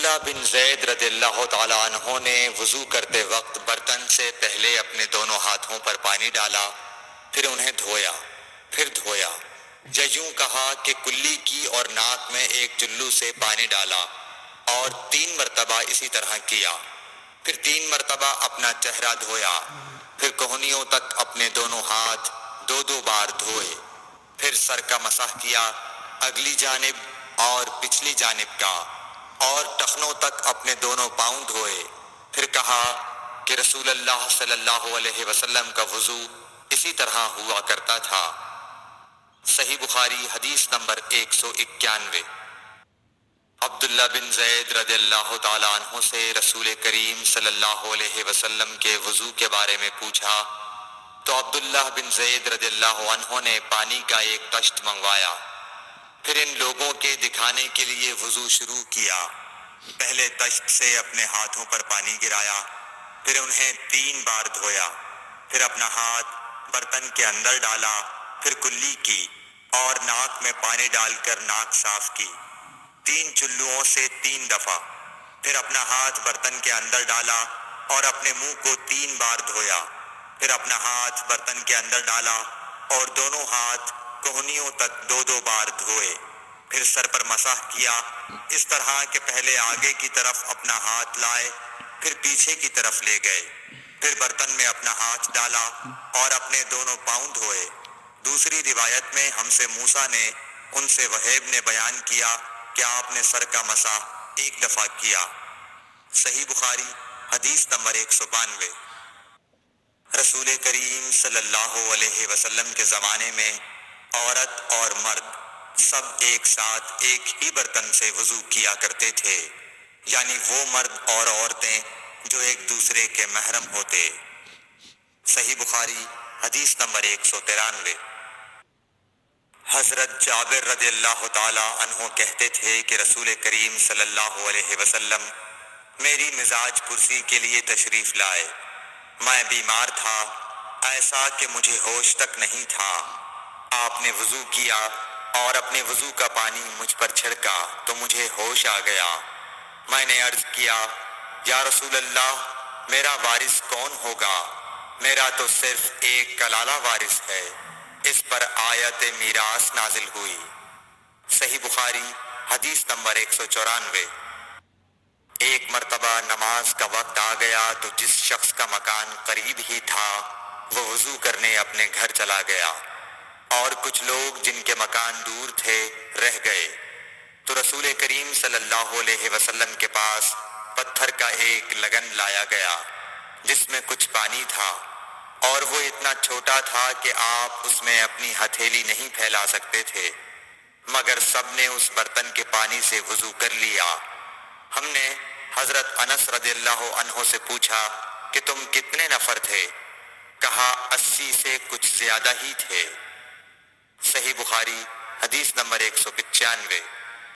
عبداللہ بن زید رضی اللہ تعالی عنہ نے وضو کرتے وقت برتن سے پہلے اپنے دونوں ہاتھوں پر پانی ڈالا، پھر انہیں دھویا، پھر دھویا، یا یوں کہا کہ کلی کی اور ناک میں ایک چلو سے پانی ڈالا اور 3 مرتبہ اسی طرح کیا، پھر 3 مرتبہ اپنا چہرہ دھویا، پھر کہنیوں تک اپنے دونوں ہاتھ 2 بار دھوئے، پھر سر کا مسح کیا، اگلی جانب اور پچھلی جانب کا، اور ٹخنوں تک اپنے دونوں پاؤں دھوئے، پھر کہا کہ رسول اللہ صلی اللہ علیہ وسلم کا وضو اسی طرح ہوا کرتا تھا۔ صحیح بخاری حدیث نمبر 191۔ عبداللہ بن زید رضی اللہ تعالی عنہ سے رسول کریم صلی اللہ علیہ وسلم کے وضو کے بارے میں پوچھا تو عبداللہ بن زید رضی اللہ عنہ نے پانی کا ایک طشت منگوایا، پھر ان لوگوں کے دکھانے کے لیے وضو شروع کیا۔ پہلے طشت سے اپنے ہاتھوں پر پانی گرایا، پھر انہیں 3 بار دھویا، پھر اپنا ہاتھ برتن کے اندر ڈالا، پھر کلی کی اور ناک میں پانی ڈال کر ناک صاف کی 3 چلوؤں سے 3 دفعہ، پھر اپنا ہاتھ برتن کے اندر ڈالا اور اپنے منہ کو 3 بار دھویا، پھر اپنا ہاتھ برتن کے اندر ڈالا اور دونوں ہاتھ کہنیوں تک 2 بار دھوئے، پھر سر پر مسح کیا، اس طرح کہ پہلے آگے کی طرف اپنا ہاتھ لائے، پھر پیچھے کی طرف لے گئے، پھر برتن میں اپنا ہاتھ ڈالا اور اپنے دونوں پاؤں دھوئے۔ دوسری روایت میں ہم سے موسیٰ نے ان سے وہیب نے بیان کیا کہ آپ نے سر کا مسح 1 دفعہ کیا۔ صحیح بخاری حدیث نمبر 192۔ رسول کریم صلی اللہ علیہ وسلم کے زمانے میں عورت اور مرد سب ایک ساتھ ایک ہی برتن سے وضو کیا کرتے تھے، یعنی وہ مرد اور عورتیں جو ایک دوسرے کے محرم ہوتے۔ صحیح بخاری حدیث نمبر 193۔ حضرت جابر رضی اللہ تعالی عنہ کہتے تھے کہ رسول کریم صلی اللہ علیہ وسلم میری مزاج پرسی کے لیے تشریف لائے، میں بیمار تھا، ایسا کہ مجھے ہوش تک نہیں تھا۔ آپ نے وضو کیا اور اپنے وضو کا پانی مجھ پر چھڑکا تو مجھے ہوش آ گیا۔ میں نے عرض کیا یا رسول اللہ میرا وارث کون ہوگا؟ میرا تو صرف ایک کلالہ وارث ہے۔ اس پر آیت میراث نازل ہوئی۔ صحیح بخاری حدیث نمبر 194۔ ایک مرتبہ نماز کا وقت آ گیا تو جس شخص کا مکان قریب ہی تھا وہ وضو کرنے اپنے گھر چلا گیا، اور کچھ لوگ جن کے مکان دور تھے رہ گئے، تو رسول کریم صلی اللہ علیہ وسلم کے پاس پتھر کا ایک لگن لایا گیا جس میں کچھ پانی تھا، اور وہ اتنا چھوٹا تھا کہ آپ اس میں اپنی ہتھیلی نہیں پھیلا سکتے تھے، مگر سب نے اس برتن کے پانی سے وضو کر لیا۔ ہم نے حضرت انس رضی اللہ عنہ سے پوچھا کہ تم کتنے نفر تھے؟ کہا 80 سے کچھ زیادہ ہی تھے۔ صحیح بخاری حدیث نمبر 195۔